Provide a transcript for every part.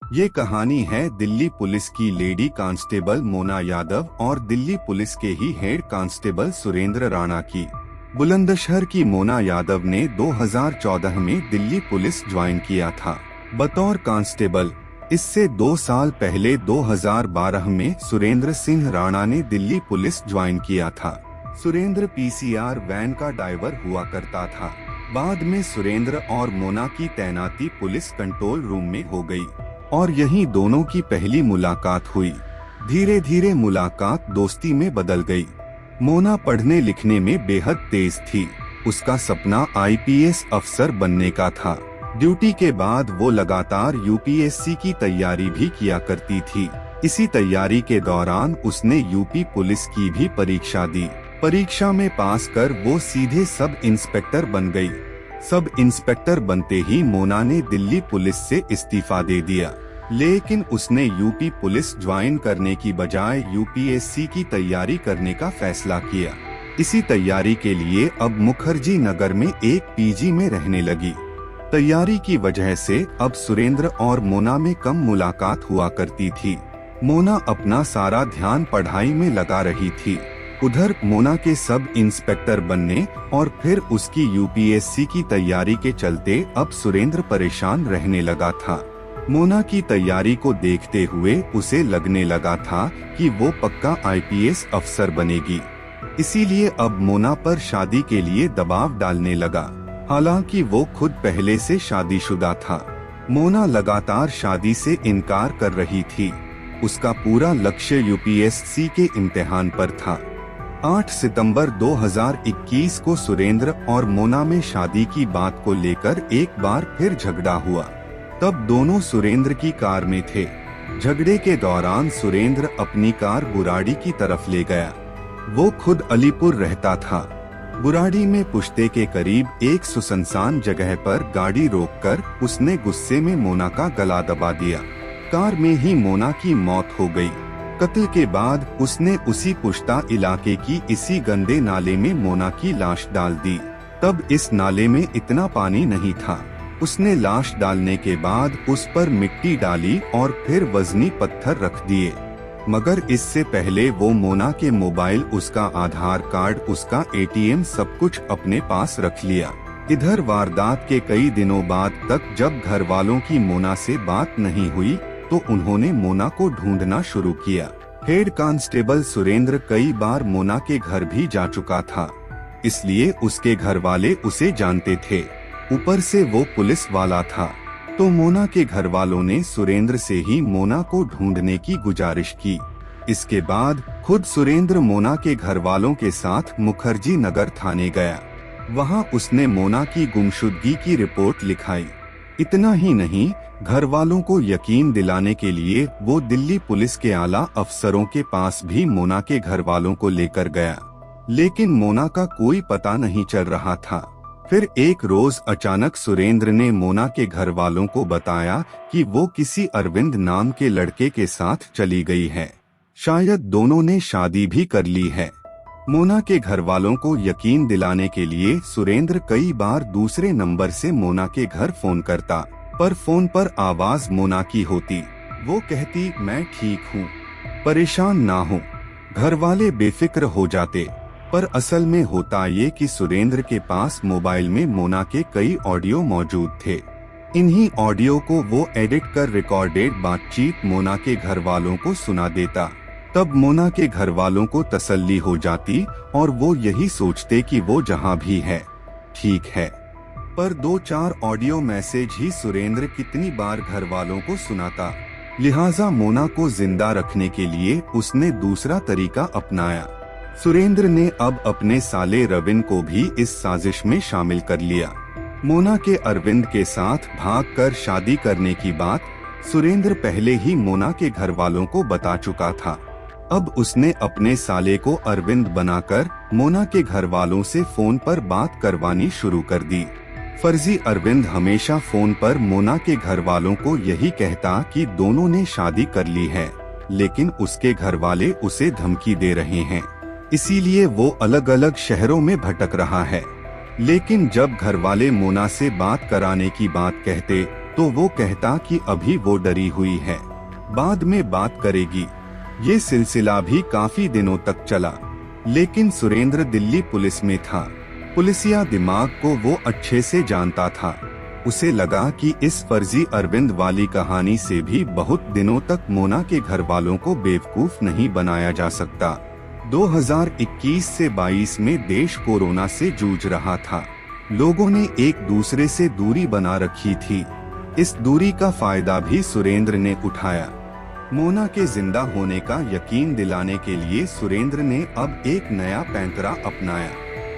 ये कहानी है दिल्ली पुलिस की लेडी कांस्टेबल मोना यादव और दिल्ली पुलिस के ही हेड कांस्टेबल सुरेंद्र राणा की। बुलंदशहर की मोना यादव ने 2014 में दिल्ली पुलिस ज्वाइन किया था बतौर कांस्टेबल। इससे 2 साल पहले 2012 में सुरेंद्र सिंह राणा ने दिल्ली पुलिस ज्वाइन किया था। सुरेंद्र पीसीआर वैन का ड्राइवर हुआ करता था। बाद में सुरेंद्र और मोना की तैनाती पुलिस कंट्रोल रूम में हो गई और यहीं दोनों की पहली मुलाकात हुई। धीरे धीरे मुलाकात दोस्ती में बदल गई। मोना पढ़ने लिखने में बेहद तेज थी। उसका सपना आईपीएस अफसर बनने का था। ड्यूटी के बाद वो लगातार यूपीएससी की तैयारी भी किया करती थी। इसी तैयारी के दौरान उसने यूपी पुलिस की भी परीक्षा दी। परीक्षा में पास कर वो सीधे सब इंस्पेक्टर बन गई। सब इंस्पेक्टर बनते ही मोना ने दिल्ली पुलिस से इस्तीफा दे दिया, लेकिन उसने यूपी पुलिस ज्वाइन करने की बजाय यूपीएससी की तैयारी करने का फैसला किया। इसी तैयारी के लिए अब मुखर्जी नगर में एक पीजी में रहने लगी। तैयारी की वजह से अब सुरेंद्र और मोना में कम मुलाकात हुआ करती थी। मोना अपना सारा ध्यान पढ़ाई में लगा रही थी। उधर मोना के सब इंस्पेक्टर बनने और फिर उसकी यूपीएससी की तैयारी के चलते अब सुरेंद्र परेशान रहने लगा था। मोना की तैयारी को देखते हुए उसे लगने लगा था कि वो पक्का आईपीएस अफसर बनेगी। इसीलिए अब मोना पर शादी के लिए दबाव डालने लगा। हालांकि वो खुद पहले से शादीशुदा था। मोना लगातार शादी से इनकार कर रही थी। उसका पूरा लक्ष्य यूपीएससी के इम्तिहान पर था। 8 सितंबर 2021 को सुरेंद्र और मोना में शादी की बात को लेकर एक बार फिर झगड़ा हुआ। तब दोनों सुरेंद्र की कार में थे। झगड़े के दौरान सुरेंद्र अपनी कार बुराड़ी की तरफ ले गया। वो खुद अलीपुर रहता था। बुराड़ी में पुश्ते के करीब एक सुनसान जगह पर गाड़ी रोककर उसने गुस्से में मोना का गला दबा दिया। कार में ही मोना की मौत हो गई। कत्ल के बाद उसने उसी पुश्ता इलाके की इसी गंदे नाले में मोना की लाश डाल दी। तब इस नाले में इतना पानी नहीं था। उसने लाश डालने के बाद उस पर मिट्टी डाली और फिर वजनी पत्थर रख दिए। मगर इससे पहले वो मोना के मोबाइल, उसका आधार कार्ड, उसका एटीएम सब कुछ अपने पास रख लिया। इधर वारदात के कई दिनों बाद तक जब घर वालों की मोना से बात नहीं हुई तो उन्होंने मोना को ढूंढना शुरू किया। हेड कांस्टेबल सुरेंद्र कई बार मोना के घर भी जा चुका था, इसलिए उसके घर वाले उसे जानते थे। ऊपर से वो पुलिस वाला था, तो मोना के घर वालों ने सुरेंद्र से ही मोना को ढूंढने की गुजारिश की। इसके बाद खुद सुरेंद्र मोना के घर वालों के साथ मुखर्जी नगर थाने गया। वहां उसने मोना की गुमशुदगी की रिपोर्ट लिखाई। इतना ही नहीं, घर वालों को यकीन दिलाने के लिए वो दिल्ली पुलिस के आला अफसरों के पास भी मोना के घर वालों को लेकर गया, लेकिन मोना का कोई पता नहीं चल रहा था। फिर एक रोज अचानक सुरेंद्र ने मोना के घर वालों को बताया कि वो किसी अरविंद नाम के लड़के के साथ चली गई है। शायद दोनों ने शादी भी कर ली है। मोना के घर वालों को यकीन दिलाने के लिए सुरेंद्र कई बार दूसरे नंबर से मोना के घर फोन करता, पर फोन पर आवाज मोना की होती। वो कहती, मैं ठीक हूँ, परेशान ना हो। घर वाले बेफिक्र हो जाते। पर असल में होता ये कि सुरेंद्र के पास मोबाइल में मोना के कई ऑडियो मौजूद थे। इन्हीं ऑडियो को वो एडिट कर रिकॉर्डेड बातचीत मोना के घर वालों को सुना देता। तब मोना के घर वालों को तसल्ली हो जाती और वो यही सोचते कि वो जहाँ भी है ठीक है। पर 2-4 ऑडियो मैसेज ही सुरेंद्र कितनी बार घर वालों को सुनाता। लिहाजा मोना को जिंदा रखने के लिए उसने दूसरा तरीका अपनाया। सुरेंद्र ने अब अपने साले रविंद को भी इस साजिश में शामिल कर लिया। मोना के अरविंद के साथ भागकर शादी करने की बात सुरेंद्र पहले ही मोना के घर वालों को बता चुका था। अब उसने अपने साले को अरविंद बनाकर मोना के घर वालों से फोन पर बात करवानी शुरू कर दी। फर्जी अरविंद हमेशा फोन पर मोना के घर वालों को यही कहता कि दोनों ने शादी कर ली है, लेकिन उसके घर वाले उसे धमकी दे रहे हैं, इसीलिए वो अलग अलग शहरों में भटक रहा है। लेकिन जब घर वाले मोना से बात कराने की बात कहते तो वो कहता कि अभी वो डरी हुई है, बाद में बात करेगी। ये सिलसिला भी काफी दिनों तक चला, लेकिन सुरेंद्र दिल्ली पुलिस में था। पुलिसिया दिमाग को वो अच्छे से जानता था। उसे लगा कि इस फर्जी अरविंद वाली कहानी से भी बहुत दिनों तक मोना के घर वालों को बेवकूफ नहीं बनाया जा सकता। 2021 से 22 में देश कोरोना से जूझ रहा था। लोगों ने एक दूसरे से दूरी बना रखी थी। इस दूरी का फायदा भी सुरेंद्र ने उठाया। मोना के जिंदा होने का यकीन दिलाने के लिए सुरेंद्र ने अब एक नया पैंतरा अपनाया।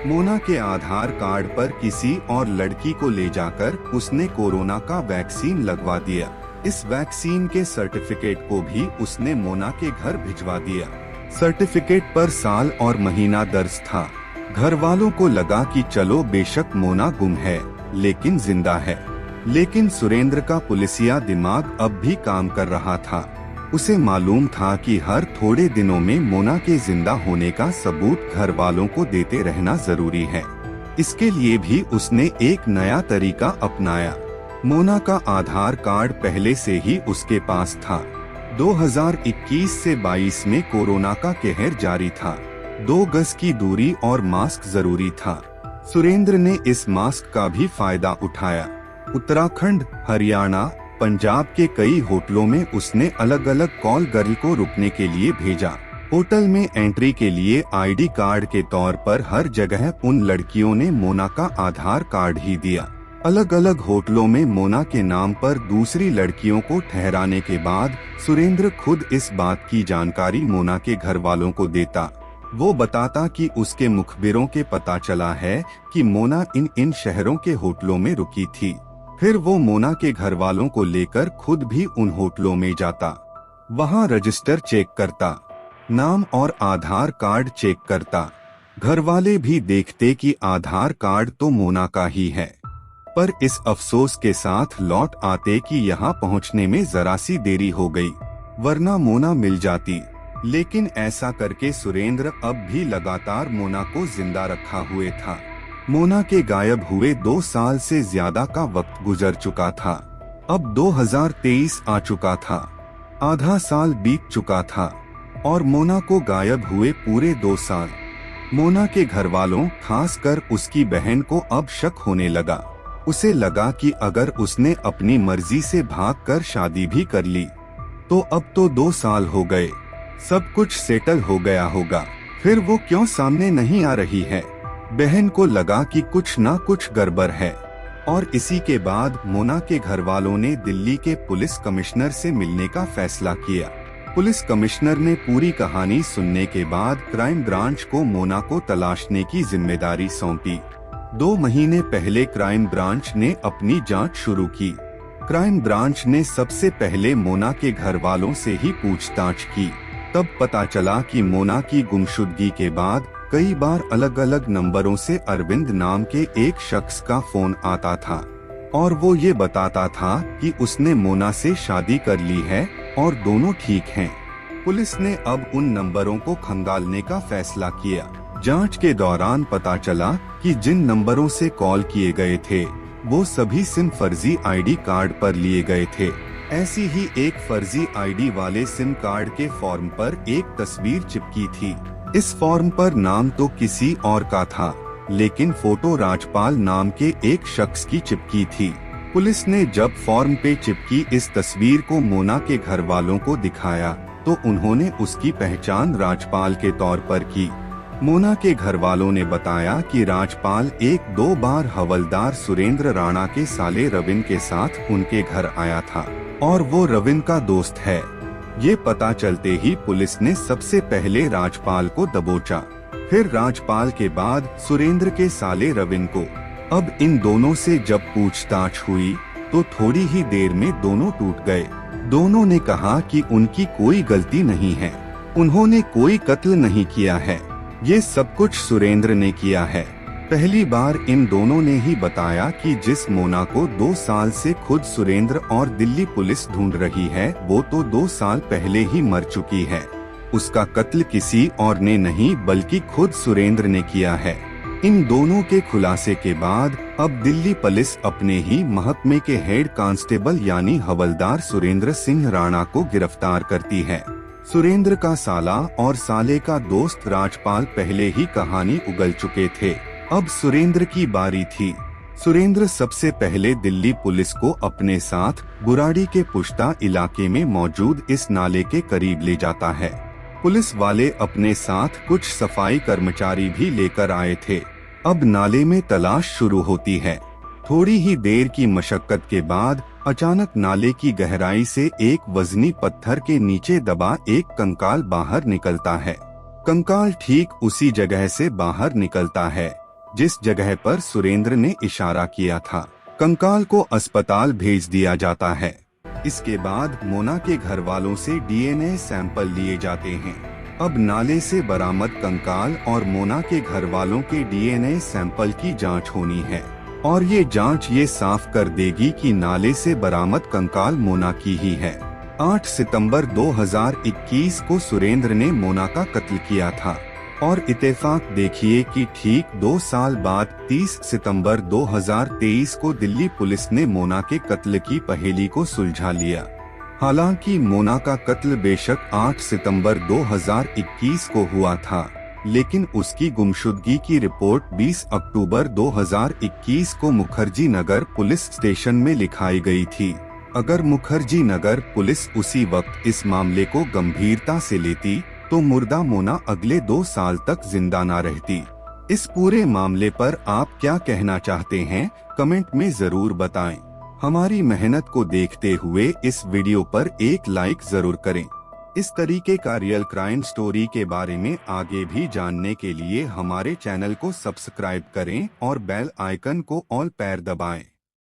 मोना के आधार कार्ड पर किसी और लड़की को ले जाकर उसने कोरोना का वैक्सीन लगवा दिया। इस वैक्सीन के सर्टिफिकेट को भी उसने मोना के घर भिजवा दिया। सर्टिफिकेट पर साल और महीना दर्ज था। घर वालों को लगा कि चलो बेशक मोना गुम है लेकिन जिंदा है। लेकिन सुरेंद्र का पुलिसिया दिमाग अब भी काम कर रहा था। उसे मालूम था कि हर थोड़े दिनों में मोना के जिंदा होने का सबूत घर वालों को देते रहना जरूरी है। इसके लिए भी उसने एक नया तरीका अपनाया। मोना का आधार कार्ड पहले से ही उसके पास था। 2021 से 22 में कोरोना का कहर जारी था। 2 गज की दूरी और मास्क जरूरी था। सुरेंद्र ने इस मास्क का भी फायदा उठाया। उत्तराखंड, हरियाणा, पंजाब के कई होटलों में उसने अलग अलग कॉल गर्ल को रुकने के लिए भेजा। होटल में एंट्री के लिए आईडी कार्ड के तौर पर हर जगह उन लड़कियों ने मोना का आधार कार्ड ही दिया। अलग अलग होटलों में मोना के नाम पर दूसरी लड़कियों को ठहराने के बाद सुरेंद्र खुद इस बात की जानकारी मोना के घर वालों को देता। वो बताता कि उसके मुखबिरों के पता चला है कि मोना इन शहरों के होटलों में रुकी थी। फिर वो मोना के घर वालों को लेकर खुद भी उन होटलों में जाता। वहाँ रजिस्टर चेक करता, नाम और आधार कार्ड चेक करता। घर वाले भी देखते कि आधार कार्ड तो मोना का ही है, पर इस अफसोस के साथ लौट आते कि यहाँ पहुँचने में जरा सी देरी हो गई, वरना मोना मिल जाती। लेकिन ऐसा करके सुरेंद्र अब भी लगातार मोना को जिंदा रखा हुए था। मोना के गायब हुए 2 साल से ज्यादा का वक्त गुजर चुका था। अब 2023 आ चुका था। आधा साल बीत चुका था और मोना को गायब हुए पूरे 2 साल। मोना के घर वालों, खासकर उसकी बहन को अब शक होने लगा। उसे लगा कि अगर उसने अपनी मर्जी से भागकर शादी भी कर ली तो अब तो 2 साल हो गए, सब कुछ सेटल हो गया होगा, फिर वो क्यों सामने नहीं आ रही है। बहन को लगा कि कुछ ना कुछ गड़बड़ है और इसी के बाद मोना के घर वालों ने दिल्ली के पुलिस कमिश्नर से मिलने का फैसला किया। पुलिस कमिश्नर ने पूरी कहानी सुनने के बाद क्राइम ब्रांच को मोना को तलाशने की जिम्मेदारी सौंपी। 2 महीने पहले क्राइम ब्रांच ने अपनी जांच शुरू की। क्राइम ब्रांच ने सबसे पहले मोना के घर वालों से ही पूछताछ की। तब पता चला कि मोना की गुमशुदगी के बाद कई बार अलग अलग नंबरों से अरविंद नाम के एक शख्स का फोन आता था और वो ये बताता था कि उसने मोना से शादी कर ली है और दोनों ठीक हैं। पुलिस ने अब उन नंबरों को खंगालने का फैसला किया। जांच के दौरान पता चला कि जिन नंबरों से कॉल किए गए थे वो सभी सिम फर्जी आईडी कार्ड पर लिए गए थे। ऐसी ही एक फर्जी आईडी वाले सिम कार्ड के फॉर्म पर एक तस्वीर चिपकी थी। इस फॉर्म पर नाम तो किसी और का था, लेकिन फोटो राजपाल नाम के एक शख्स की चिपकी थी। पुलिस ने जब फॉर्म पे चिपकी इस तस्वीर को मोना के घर वालों को दिखाया तो उन्होंने उसकी पहचान राजपाल के तौर पर की। मोना के घर वालों ने बताया कि राजपाल 1-2 बार हवलदार सुरेंद्र राणा के साले रविन के साथ उनके घर आया था और वो रविन का दोस्त है। ये पता चलते ही पुलिस ने सबसे पहले राजपाल को दबोचा, फिर राजपाल के बाद सुरेंद्र के साले रविन को। अब इन दोनों से जब पूछताछ हुई तो थोड़ी ही देर में दोनों टूट गए। दोनों ने कहा कि उनकी कोई गलती नहीं है, उन्होंने कोई कत्ल नहीं किया है, ये सब कुछ सुरेंद्र ने किया है। पहली बार इन दोनों ने ही बताया कि जिस मोना को 2 साल से खुद सुरेंद्र और दिल्ली पुलिस ढूंढ रही है वो तो 2 साल पहले ही मर चुकी है। उसका कत्ल किसी और ने नहीं बल्कि खुद सुरेंद्र ने किया है। इन दोनों के खुलासे के बाद अब दिल्ली पुलिस अपने ही महकमे के हेड कांस्टेबल यानी हवलदार सुरेंद्र सिंह राणा को गिरफ्तार करती है। सुरेंद्र का साला और साले का दोस्त राजपाल पहले ही कहानी उगल चुके थे। अब सुरेंद्र की बारी थी। सुरेंद्र सबसे पहले दिल्ली पुलिस को अपने साथ बुराड़ी के पुश्ता इलाके में मौजूद इस नाले के करीब ले जाता है। पुलिस वाले अपने साथ कुछ सफाई कर्मचारी भी लेकर आए थे। अब नाले में तलाश शुरू होती है। थोड़ी ही देर की मशक्कत के बाद अचानक नाले की गहराई से एक वजनी पत्थर के नीचे दबा एक कंकाल बाहर निकलता है। कंकाल ठीक उसी जगह से बाहर निकलता है जिस जगह पर सुरेंद्र ने इशारा किया था। कंकाल को अस्पताल भेज दिया जाता है। इसके बाद मोना के घर वालों से डीएनए सैंपल लिए जाते हैं। अब नाले से बरामद कंकाल और मोना के घर वालों के डीएनए सैंपल की जांच होनी है और ये जांच ये साफ कर देगी कि नाले से बरामद कंकाल मोना की ही है। 8 सितंबर 2021 को सुरेंद्र ने मोना का कत्ल किया था और इत्तेफाक देखिए कि ठीक 2 साल बाद 30 सितंबर 2023 को दिल्ली पुलिस ने मोना के कत्ल की पहेली को सुलझा लिया। हालांकि मोना का कत्ल बेशक 8 सितंबर 2021 को हुआ था, लेकिन उसकी गुमशुदगी की रिपोर्ट 20 अक्टूबर 2021 को मुखर्जी नगर पुलिस स्टेशन में लिखाई गई थी। अगर मुखर्जी नगर पुलिस उसी वक्त इस मामले को गंभीरता से लेती तो मुर्दा मोना अगले 2 साल तक जिंदा न रहती। इस पूरे मामले पर आप क्या कहना चाहते हैं, कमेंट में जरूर बताएं। हमारी मेहनत को देखते हुए इस वीडियो पर एक लाइक जरूर करें। इस तरीके का रियल क्राइम स्टोरी के बारे में आगे भी जानने के लिए हमारे चैनल को सब्सक्राइब करें और बेल आइकन को ऑल पर दबाएं।